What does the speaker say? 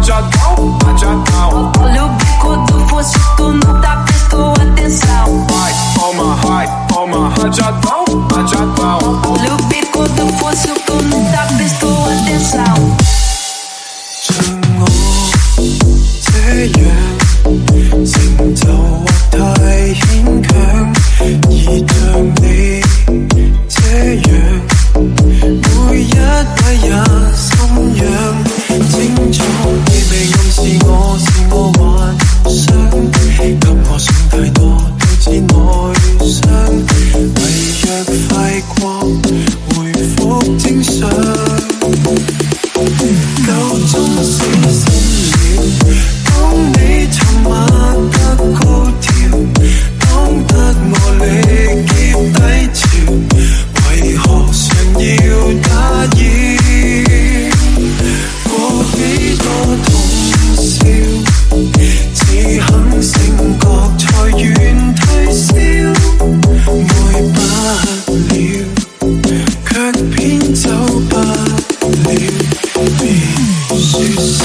rajadão, rajadão. Olha o bico do fosso, tu não tá prestando atenção. Vai, toma, rajadão, rajadão. Olha o bico do fosso, tu não tá prestando atenção. 像我這樣成就或太牽強，而像你這樣每一位也心癢，清楚你未暗示我是我幻想，給我想太多導致內傷，為若快過回復正常，夠鐘死心了。當你沉默得高調，當得我力竭低潮，為何常要打擾？過幾多通宵，只肯醒覺才願退燒，愛不了，卻偏走不了，別説笑。